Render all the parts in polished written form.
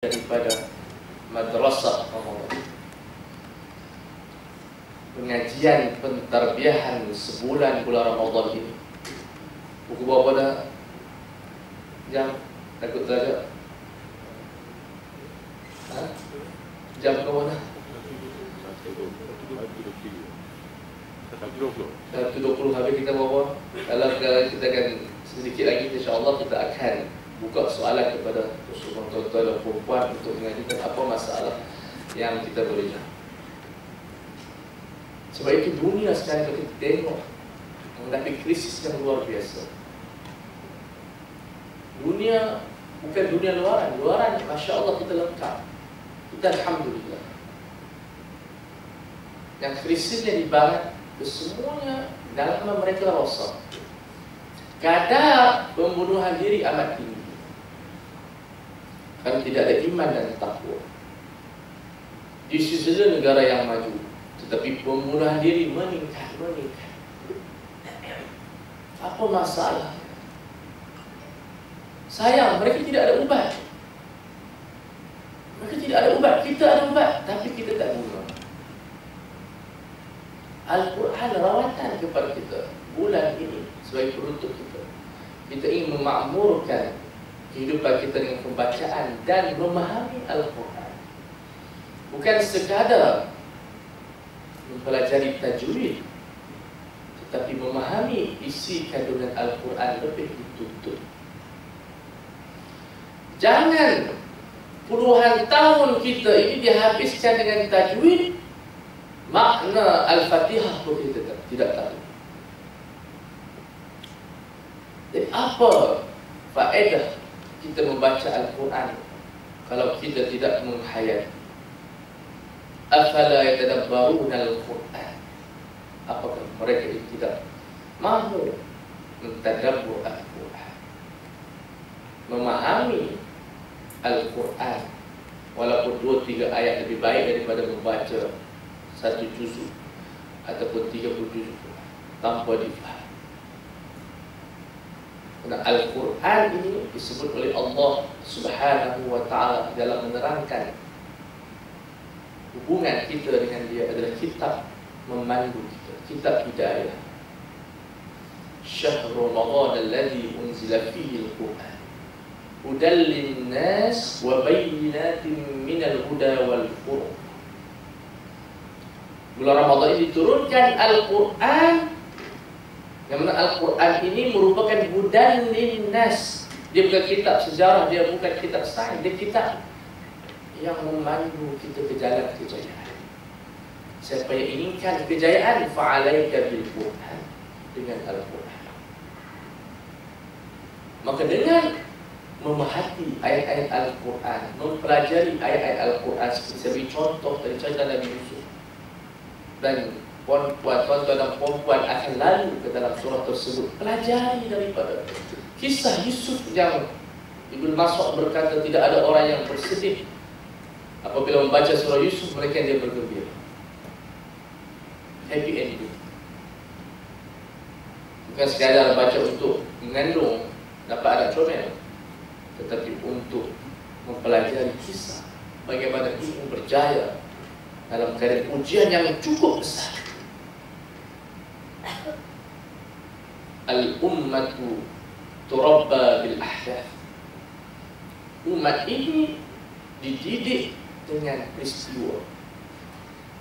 daripada madrasah Ramadan. Pengajian pentarbiahan sebulan bulan Ramadan ini. Buku berapa dah? Jam? Takut belajar? Jam berapa dah? 1:20 habis kita berapa? Kalau kita akan sedikit lagi, insyaAllah kita akan buka soalan kepada tuan-tuan dan perempuan untuk mengajukan apa masalah yang kita boleh jawab. Sebab itu dunia sekarang kita tengok menghadapi krisis yang luar biasa. Dunia bukan dunia luaran. Luaran, Masya Allah kita lengkap. Kita Alhamdulillah. Yang krisisnya di barat, kesemuanya dalam mereka rosak. Kadar pembunuhan diri amat tinggi. Karena tidak ada iman dan takwa. Di sejumlah negara yang maju, tetapi pembunuhan diri meningkat. Apa masalah? Sayang, mereka tidak ada ubat. Mereka tidak ada ubat. Kita ada ubat, tapi kita tak guna. Al-Quran rawatan kepada kita bulan ini sebagai penutup kita. Kita ingin memakmurkan kehidupan kita dengan pembacaan dan memahami Al-Quran. Bukan sekadar mempelajari tajwid, tetapi memahami isi kandungan Al-Quran lebih dituntut. Jangan puluhan tahun kita ini dihabiskan dengan tajwid, makna Al-Fatihah pun kita tidak tahu. Jadi apa faedah kita membaca Al-Quran kalau kita tidak menghayati? Afala yatadabbaruna Al-Quran? Apakah mereka tidak mahu mentadabbur Al-Quran, memahami Al-Quran, walaupun 2-3 ayat lebih baik daripada membaca 1 juzuk ataupun 30 juzuk tanpa difaham. Karena Al-Quran ini disebut oleh Allah Subhanahu wa ta'ala dalam menerangkan hubungan kita dengan dia adalah kitab memandu kita, kitab hidayah. Syahrul Ramadan alladhi unzila fihi al-Quran hudan lin-nas wa bayyinatin minal huda wal furqan. Bulan Ramadan ini diturunkan Al-Quran, yang mana Al-Quran ini merupakan hudan lin-nas. Dia bukan kitab sejarah, dia bukan kitab sains, dia kitab yang memandu kita ke jalan kejayaan. Siapa yang inginkan kejayaan, fa'alaika bil Quran, dengan Al-Quran. Maka dengan memahati ayat-ayat Al-Quran, mempelajari ayat-ayat Al-Quran, seperti contoh dari cerita Nabi Yusuf, dan tuan-tuan dan perempuan akan lalu ke dalam surah tersebut, pelajari daripada kisah Yusuf yang Ibnu Mas'ud berkata tidak ada orang yang bersedih apabila membaca surah Yusuf, mereka dia bergembira. Happy ending. Bukan sekadar baca untuk mengandung dapat anak comel, tetapi untuk mempelajari kisah bagaimana ilmu berjaya dalam keadaan ujian yang cukup besar. Al-ummatu turabba bil ahdath. Umat ini dididik dengan peristiwa,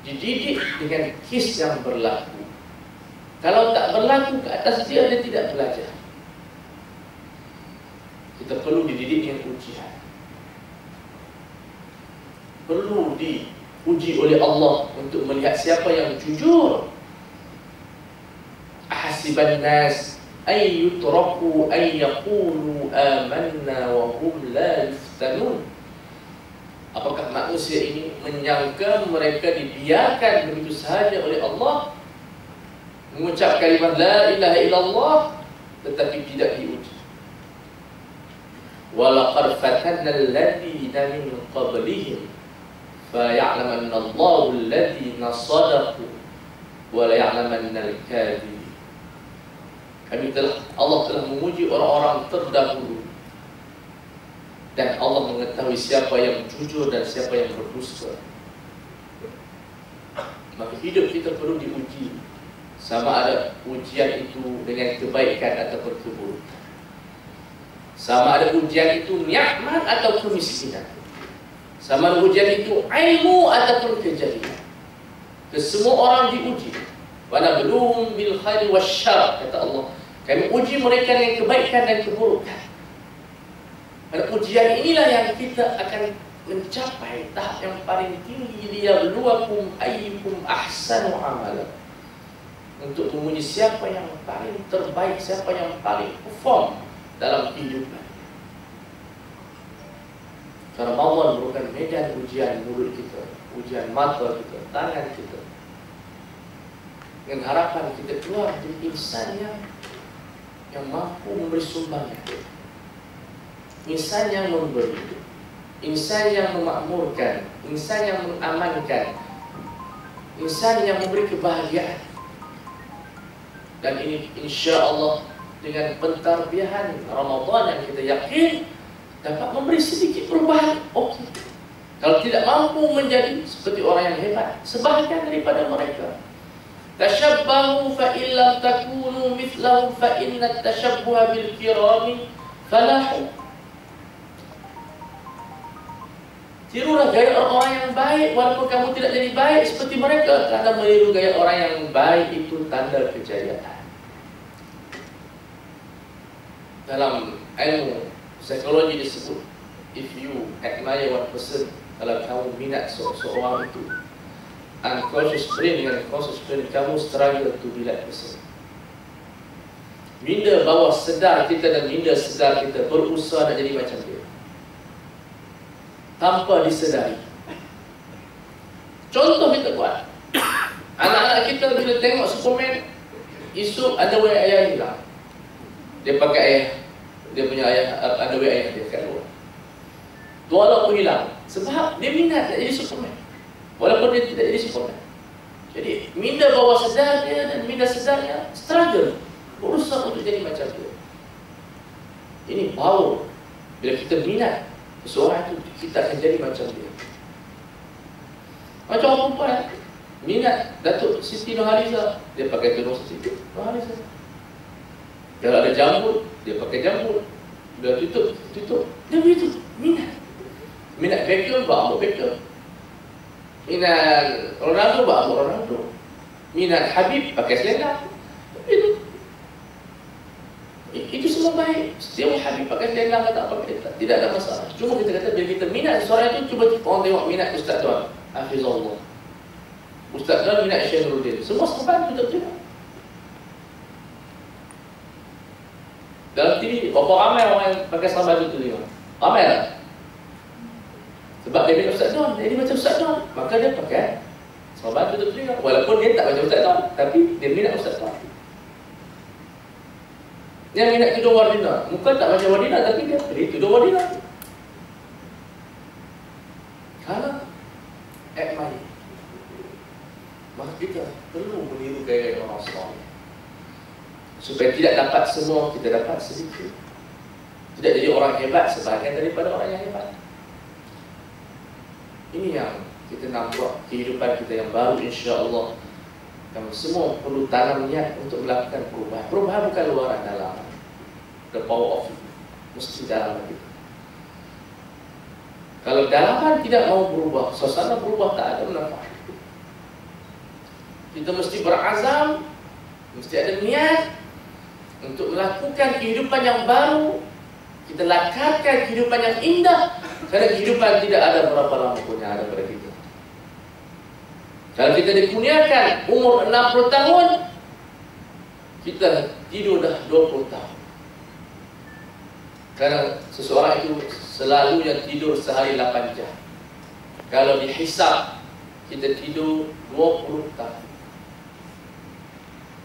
dididik dengan kisah yang berlaku. Kalau tak berlaku ke atas dia tidak belajar. Kita perlu dididik dengan ujian, perlu diuji oleh Allah untuk melihat siapa yang jujur. Ahasiban nas ay yutraku ay yaqulu amanna wa hum la yuftanun. Apakah manusia ini menyangka mereka dibiarkan begitu sahaja oleh Allah mengucap kalimat la ilaha illallah tetapi tidak diuji? Walaqad fatanna alladhina min qablihim faya'lamanna Allahu alladhina sadaqu wa la ya'lamanna al-kadhibin. Allah telah menguji orang-orang terdahulu Dan Allah mengetahui siapa yang jujur dan siapa yang berdusta. Maka hidup kita perlu diuji. Sama ada ujian itu dengan kebaikan ataupun keburukan. Sama ada ujian itu nikmat atau kemiskinan. Sama ada ujian itu ilmu ataupun kejahilan. Kesemua orang diuji. Wa nabluhum bil khairi wasyarr, kata Allah. Kami uji mereka dengan kebaikan dan keburukan. Dan ujian inilah yang kita akan mencapai tahap yang paling tinggi, liyabluwakum ayyukum ahsanu amala. Untuk menguji siapa yang paling terbaik, siapa yang paling perform dalam kehidupan. Karena Ramadan merupakan medan ujian mulut kita, ujian mata kita, tangan kita. Dengan harapan kita keluar dari insan yang mampu memberi sumbangan, insan yang memberi, insan yang memakmurkan, insan yang mengamankan, insan yang memberi kebahagiaan. Dan ini insya Allah dengan pentarbiahan Ramadan yang kita yakin dapat memberi sedikit perubahan. Okey. Kalau tidak mampu menjadi seperti orang yang hebat, sebahagian daripada mereka. Tashabbahu fa illam takunu mithlahum fa inna tashabbuha bil kirami falahu. Tirulah gaya orang-orang yang baik walaupun kamu tidak jadi baik seperti mereka. Karena meniru gaya orang yang baik itu tanda kejayaan. Dalam ilmu psikologi disebut, if you admire one person, kalau kamu minat seorang itu, unconscious brain dengan conscious brain kamu struggle to be that person. Minda bawah sedar kita dan minda sedar kita berusaha nak jadi macam dia tanpa disedari. Contoh kita buat, anak-anak kita bila tengok Superman, esok underwear ayah hilang, dia pakai ayah, dia punya ayah underwear ayah dia kat luar. Walaupun hilang, sebab dia minat nak jadi Superman, walaupun dia tidak jadi Superman. Jadi minda bawah sedar dia dan minda sedarnya struggle, berusaha untuk jadi macam dia. Ini power. Bila kita minat seseorang itu, kita akan jadi macam dia. Macam orang perempuan minat Datuk Siti Nurhaliza, dia pakai tudung Siti Nurhaliza. Kalau ada jambut, dia pakai jambut. Bila tutup, dia begitu. Minat Beckham, bawa Beckham. Minat Ronaldo, bawa Ronaldo. Minat Habib, pakai selendang. Itu semua baik. Setiap Habib pakai selendang atau tak pakai, tidak ada masalah. Cuma kita kata bila kita minat seorang itu, cuba orang tengok minat Ustaz Tuan Hafizullah, Ustaz Tuan minat Syekh Nuruddin, semua sahabat itu tak. Dalam TV, berapa ramai orang yang pakai sahabat itu tengok? Ramai tak? Sebab dia minat Ustaz Tuan, jadi macam Ustaz Tuan, maka dia pakai sahabat itu tengok. Walaupun dia tak macam Ustaz Tuan, tapi dia minat Ustaz Tuan. Yang minat tudung Wardina, muka tak macam Wardina, tapi dia beli tudung Wardina. Kalau admire, maka kita perlu meniru gaya orang soleh. Supaya tidak dapat semua, kita dapat sedikit. Tidak jadi orang hebat sebahagian daripada orang yang hebat. Ini yang kita nak buat kehidupan kita yang baru, insya-Allah. Kamu semua perlu tanam niat untuk melakukan perubahan. Perubahan bukan luaran, dalam. The power of it mesti dalam kita. Kalau dalaman tidak mau berubah, suasana berubah, tak ada manfaat. Kita mesti berazam, mesti ada niat untuk melakukan kehidupan yang baru. Kita lakarkan kehidupan yang indah. Kerana kehidupan tidak ada berapa lama pun yang ada pada kita. Kalau kita dikurniakan umur 60 tahun, kita tidur dah 20 tahun. Kerana seseorang itu selalunya tidur sehari 8 jam. Kalau dihisap, kita tidur 20 tahun.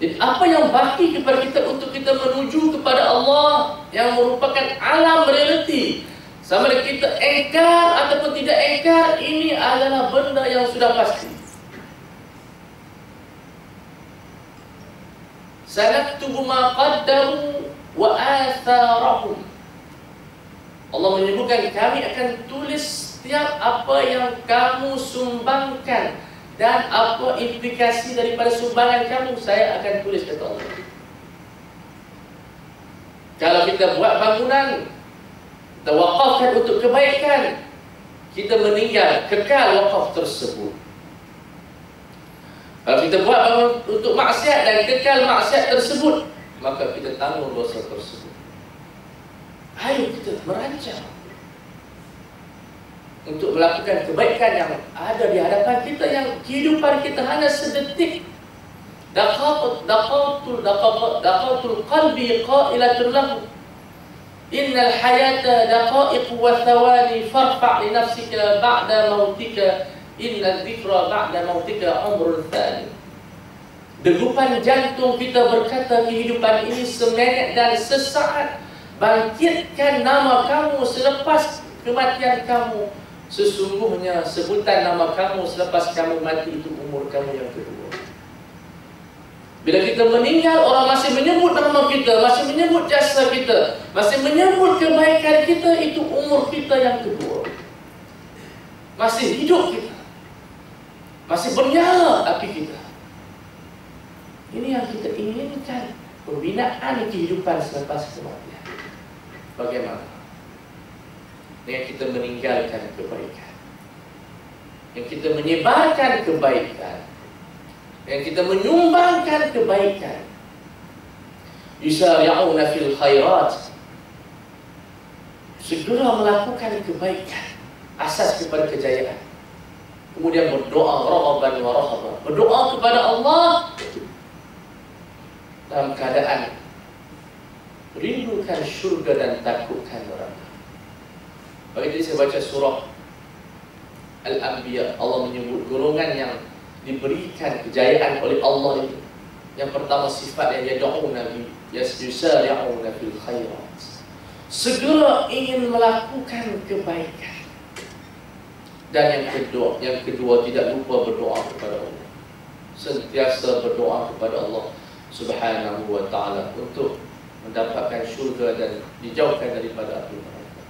Jadi apa yang baki kepada kita untuk kita menuju kepada Allah yang merupakan alam realiti, sama ada kita engkar ataupun tidak engkar, ini adalah benda yang sudah pasti. Sanaktubu ma qaddamu wa atharahum. Allah menyebutkan, kami akan tulis setiap apa yang kamu sumbangkan dan apa implikasi daripada sumbangan kamu, saya akan tulis, kata Allah. Kalau kita buat bangunan, kita wakafkan untuk kebaikan, kita meninggal, kekal wakaf tersebut. Kalau kita buat bangunan untuk maksiat dan kekal maksiat tersebut, maka kita tanggung dosa tersebut. Ayo kita merancang untuk melakukan kebaikan yang ada di hadapan kita, yang kehidupan kita hanya sedetik. Daqatul qalbi qailatun lahu, innal hayata daqaiq wa thawani farfa' li nafsika ba'da mautika, innal dhikra ba'da mautika umrun thani. Degupan jantung kita berkata, kehidupan ini seminit dan sesaat. Bangkitkan nama kamu selepas kematian kamu. Sesungguhnya sebutan nama kamu selepas kamu mati itu umur kamu yang kedua. Bila kita meninggal, orang masih menyebut nama kita, masih menyebut jasa kita, masih menyebut kebaikan kita, itu umur kita yang kedua. Masih hidup kita, masih bernyala api kita. Ini yang kita inginkan, pembinaan kehidupan selepas kematian. Bagaimana? Dengan kita meninggalkan kebaikan, yang kita menyebarkan kebaikan, yang kita menyumbangkan kebaikan. Yusari'una fil khairat, segera melakukan kebaikan, asas kepada kejayaan. Kemudian berdoa raghaban wa rahaban, berdoa kepada Allah dalam keadaan rindukan syurga dan takutkan neraka. Bagi tadi saya baca surah Al-Anbiya, Allah menyebut golongan yang diberikan kejayaan oleh Allah itu. Yang pertama sifat yang yad'una bi yasari'una fil khairat, segera ingin melakukan kebaikan. Dan yang kedua tidak lupa berdoa kepada Allah, sentiasa berdoa kepada Allah Subhanahu wa ta'ala untuk mendapatkan syurga dan dijauhkan daripada api neraka.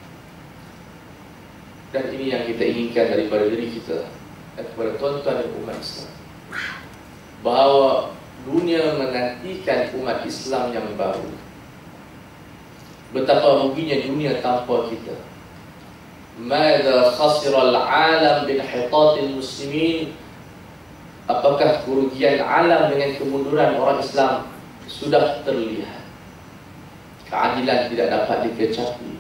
Dan ini yang kita inginkan daripada diri kita dan kepada tuan-tuan dan umat Islam, bahawa dunia menantikan umat Islam yang baru. Betapa ruginya dunia tanpa kita. Madza khasira al-alam bin hitatil muslimin, apakah kerugian alam dengan kemunduran orang Islam? Sudah terlihat. Keadilan tidak dapat dikecapi,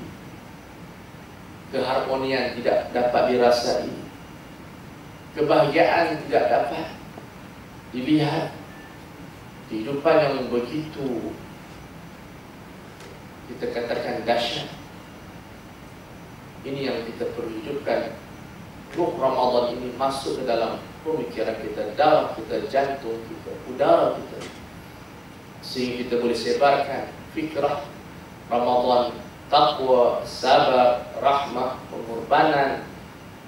keharmonian tidak dapat dirasai, kebahagiaan tidak dapat dilihat. Kehidupan yang begitu kita katakan dahsyat, ini yang kita perlu hidupkan. Ruh Ramadan ini masuk ke dalam pemikiran kita, darah kita, jantung kita, udara kita, sehingga kita boleh sebarkan fikrah Ramadan, taqwa, sabar, rahmah, pengorbanan,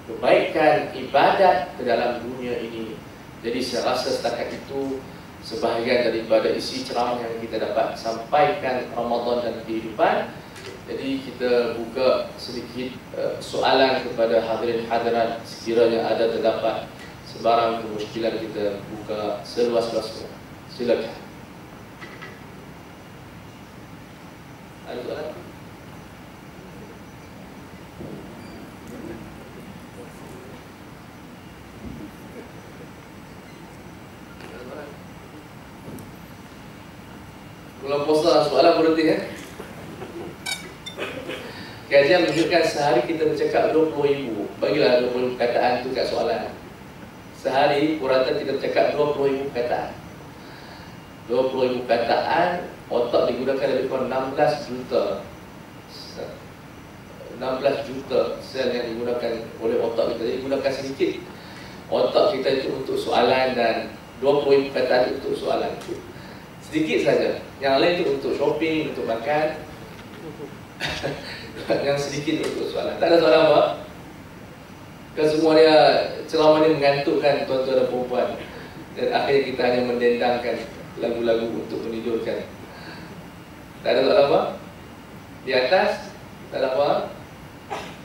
kebaikan, ibadat ke dalam dunia ini. Jadi saya rasa setakat itu sebahagian daripada isi ceramah yang kita dapat sampaikan Ramadan dan kehidupan. Jadi kita buka sedikit soalan kepada hadirin hadirat, sekiranya ada terdapat sebarang kemusykilan, kita buka seluas-luasnya. Silakan. Ada soalan? Kalau puasa soalan berhenti ya. Kajian menunjukkan sehari kita bercakap 20,000. Bagilah 20,000 perkataan tu kat soalan. Sehari kuratan kita bercakap 20,000 perkataan. 20,000 perkataan, otak digunakan lebih kurang 16 juta. 16 juta sel yang digunakan oleh otak kita. Jadi gunakan sedikit otak kita itu untuk soalan, dan 20,000 perkataan itu untuk soalan itu. Sedikit saja. Yang lain itu untuk shopping, untuk makan. Yang sedikit untuk soalan. Tak ada soalan apa? Kan semua dia ceramah ni mengantukkan tuan-tuan dan perempuan. Dan akhirnya kita hanya mendendangkan lagu-lagu untuk menidurkan. Tak ada soalan apa? Di atas? Tak ada apa?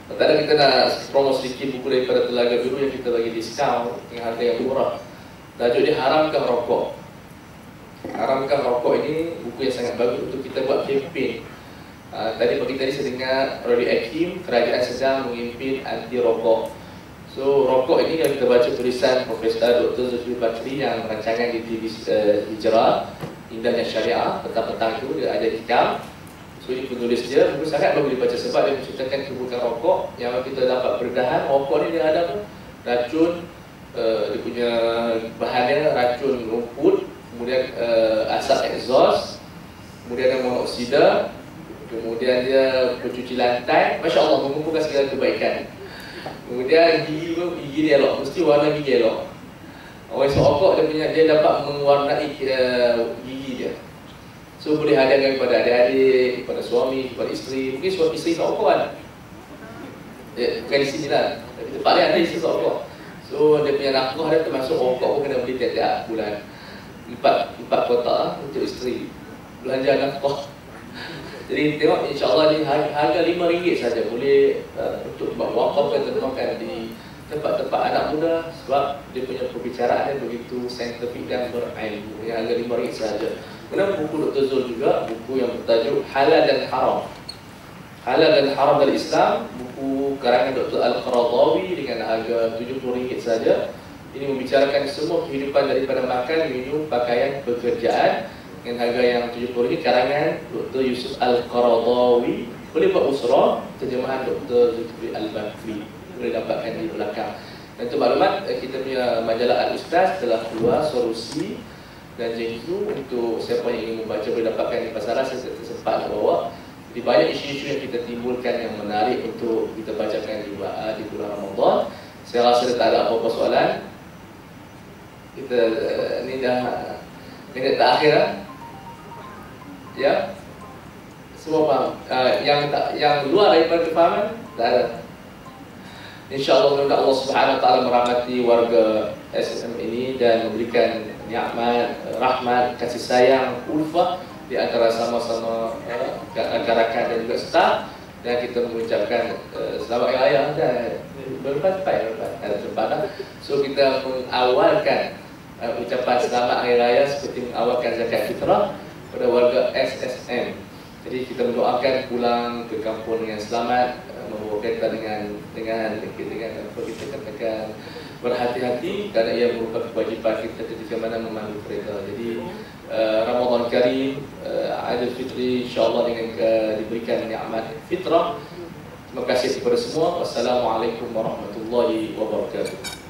Pertama kita nak promo sedikit buku daripada Telaga Biru yang kita bagi diskaun dengan harga yang murah. Tajuk dia Haramkan Rokok. Haramkan Rokok ini buku yang sangat bagus untuk kita buat kempen. Tadi pagi tadi saya dengar Radio Hakim, kerajaan sedang mengimpin anti rokok. So rokok ini kalau kita baca tulisan Profesor Dr. Zulkifli Bakri yang rancangan di TV Hijrah, Indahnya Syariah, petang-petang itu dia ada hikam. So ini penulis dia, buku sangat bagus dibaca sebab dia menceritakan keburukan rokok. Yang kita dapat berdahan, rokok ni dia ada apa? Racun, dia punya bahannya racun rumput, kemudian asap exhaust, kemudian ada monoksida, kemudian dia pencuci lantai. Masya Allah, mengumpulkan segala kebaikan. Kemudian gigi dia elok, mesti warna gigi elok. Orang isap rokok dia dapat mewarnai gigi dia. So boleh hadiahkan kepada adik-adik, kepada suami, kepada isteri. Mungkin suami isteri isap rokok kan? Bukan di sini lah, tapi tempat lain ada isap rokok. So dia punya nafkah dia termasuk rokok pun kena beli tiap-tiap bulan. 4 kotak untuk isteri belanja nafkah. Jadi tengok, insyaAllah ni harga RM5 saja boleh untuk buat wakaf dan termakan di tempat-tempat anak muda. Sebab dia punya perbicaraan dia begitu saintifik dan berilmu. Yang harga RM5 saja. Kemudian buku Dr. Zul juga, buku yang bertajuk Halal dan Haram. Halal dan Haram dari Islam, buku karangan Dr. Al-Qaradawi dengan harga RM70 saja. Ini membicarakan semua kehidupan daripada makan, minum, pakaian, pekerjaan dengan harga yang RM70, karangan Dr. Yusuf Al-Qaradawi. Boleh buat usrah, terjemahan Dr. Zulkifli Al-Bakri, boleh dapatkan di belakang. Dan untuk maklumat, kita punya majalah Al-Ustaz telah keluar solusi dan JQ untuk siapa yang ingin membaca boleh dapatkan di pasaran. Saya sempat bawa. Jadi banyak isu-isu yang kita timbulkan yang menarik untuk kita bacakan di bulan Ramadan. Saya rasa tak ada apa-apa soalan. Kita ni dah minit terakhir lah. Ya, semua faham. Yang luar daripada kefahaman tak ada. InsyaAllah mudah-mudahan Allah Subhanahu Wa Taala merahmati warga SSM ini dan memberikan nikmat, rahmat, kasih sayang, ulfah di antara sama-sama rakan-rakan dan juga staf. Dan kita mengucapkan selamat hari raya dan berlepas ada tempat dah. So kita mengawalkan ucapan selamat hari raya seperti mengawalkan zakat fitrah pada warga SSM. Jadi kita mendoakan pulang ke kampung dengan selamat, membawa kereta dengan apa kita katakan berhati-hati kerana ia merupakan kewajipan kita ketika mana memandu kereta. Jadi Ramadan Karim, Aidil Fitri insya-Allah dengan diberikan nikmat fitrah. Terima kasih kepada semua. Wassalamualaikum warahmatullahi wabarakatuh.